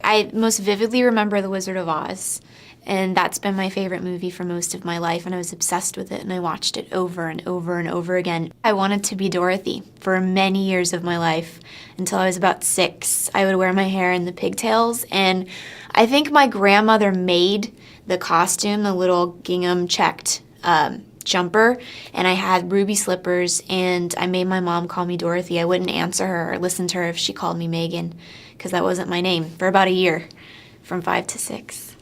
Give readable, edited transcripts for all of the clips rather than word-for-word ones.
I most vividly remember The Wizard of Oz, and that's been my favorite movie for most of my life, and I was obsessed with it, and I watched it over and over and over again. I wanted to be Dorothy for many years of my life, until I was about 6. I would wear my hair in the pigtails, and I think my grandmother made the costume, the little gingham checked jumper, and I had ruby slippers, and I made my mom call me Dorothy. I wouldn't answer her or listen to her if she called me Megan, because that wasn't my name, for about a year, from 5 to 6.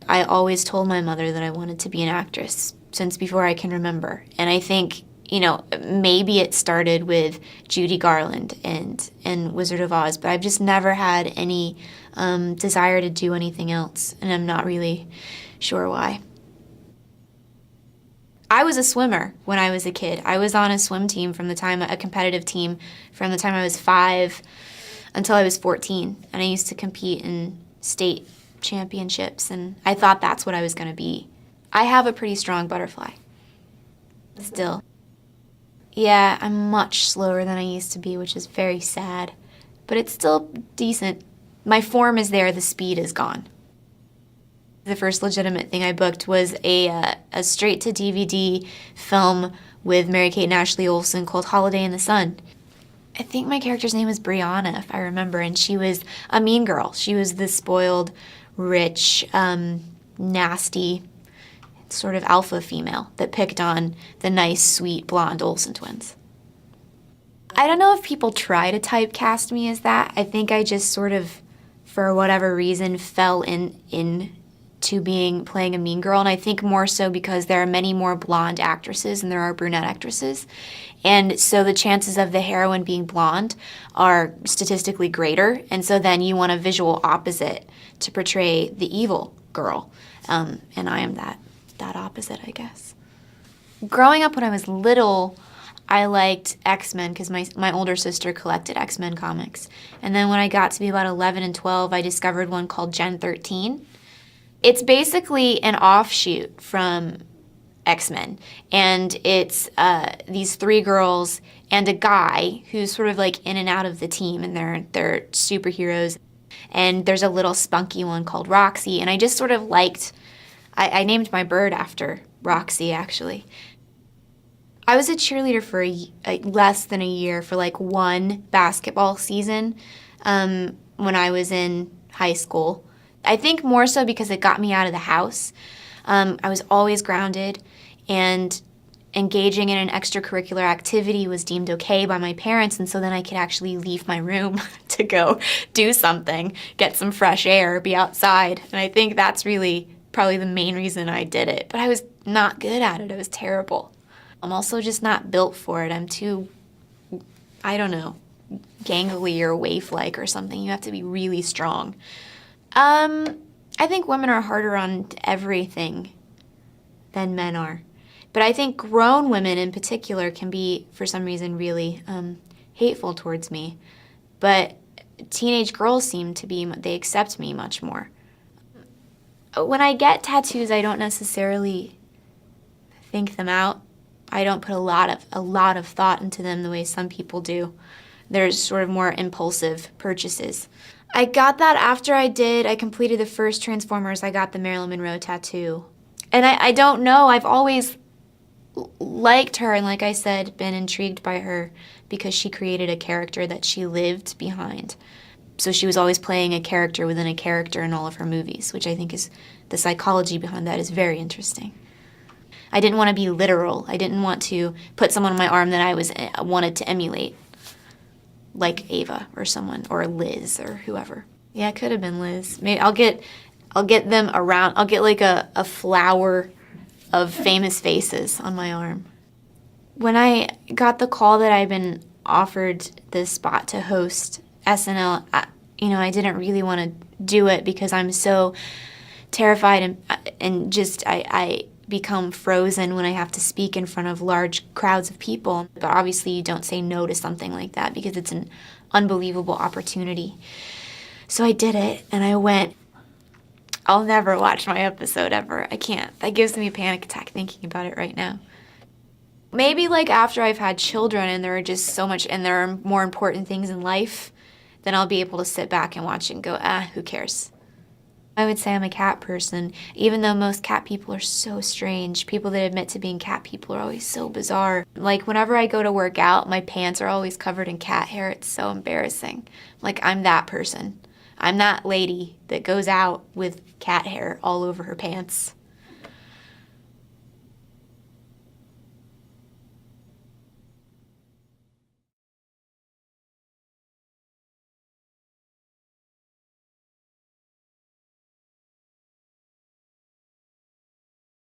I always told my mother that I wanted to be an actress since before I can remember. And I think, maybe it started with Judy Garland and Wizard of Oz, but I've just never had any desire to do anything else, and I'm not really sure why. I was a swimmer when I was a kid. I was on a swim team a competitive team, from the time I was 5 until I was 14. And I used to compete in state championships, and I thought that's what I was going to be. I have a pretty strong butterfly. Still. Yeah, I'm much slower than I used to be, which is very sad. But it's still decent. My form is there, the speed is gone. The first legitimate thing I booked was a straight-to-DVD film with Mary-Kate and Ashley Olsen called Holiday in the Sun. I think my character's name was Brianna, if I remember, and she was a mean girl. She was the spoiled, rich, nasty, sort of alpha female that picked on the nice, sweet, blonde Olsen twins. I don't know if people try to typecast me as that. I think I just sort of, for whatever reason, fell in to playing a mean girl, and I think more so because there are many more blonde actresses than there are brunette actresses, and so the chances of the heroine being blonde are statistically greater, and so then you want a visual opposite to portray the evil girl, and I am that opposite, I guess. Growing up when I was little, I liked X-Men because my older sister collected X-Men comics, and then when I got to be about 11 and 12, I discovered one called Gen 13. It's basically an offshoot from X-Men, and it's these 3 girls and a guy who's sort of like in and out of the team, and they're superheroes. And there's a little spunky one called Roxy, and I just sort of liked. I named my bird after Roxy, actually. I was a cheerleader for less than a year, for like one basketball season when I was in high school. I think more so because it got me out of the house. I was always grounded, and engaging in an extracurricular activity was deemed okay by my parents, and so then I could actually leave my room to go do something, get some fresh air, be outside. And I think that's really probably the main reason I did it. But I was not good at it. It was terrible. I'm also just not built for it. I'm too, I don't know, gangly or waif-like or something. You have to be really strong. I think women are harder on everything than men are. But I think grown women in particular can be, for some reason, really hateful towards me. But teenage girls they accept me much more. When I get tattoos, I don't necessarily think them out. I don't put a lot of thought into them the way some people do. There's sort of more impulsive purchases. I got that after I completed the first Transformers. I got the Marilyn Monroe tattoo. And I don't know, I've always liked her, and like I said, been intrigued by her because she created a character that she lived behind. So she was always playing a character within a character in all of her movies, which I think is, the psychology behind that is very interesting. I didn't want to be literal. I didn't want to put someone on my arm that I wanted to emulate, like Ava or someone, or Liz or whoever. Yeah, it could have been Liz. Maybe I'll get them around. I'll get like a flower of famous faces on my arm. When I got the call that I'd been offered this spot to host SNL, I didn't really want to do it because I'm so terrified and just I become frozen when I have to speak in front of large crowds of people. But obviously you don't say no to something like that because it's an unbelievable opportunity. So I did it, and I went. I'll never watch my episode ever. I can't. That gives me a panic attack thinking about it right now. Maybe like after I've had children and there are just so much, and there are more important things in life, then I'll be able to sit back and watch it and go, who cares? I would say I'm a cat person, even though most cat people are so strange. People that admit to being cat people are always so bizarre. Like whenever I go to work out, my pants are always covered in cat hair. It's so embarrassing. Like I'm that person. I'm that lady that goes out with cat hair all over her pants.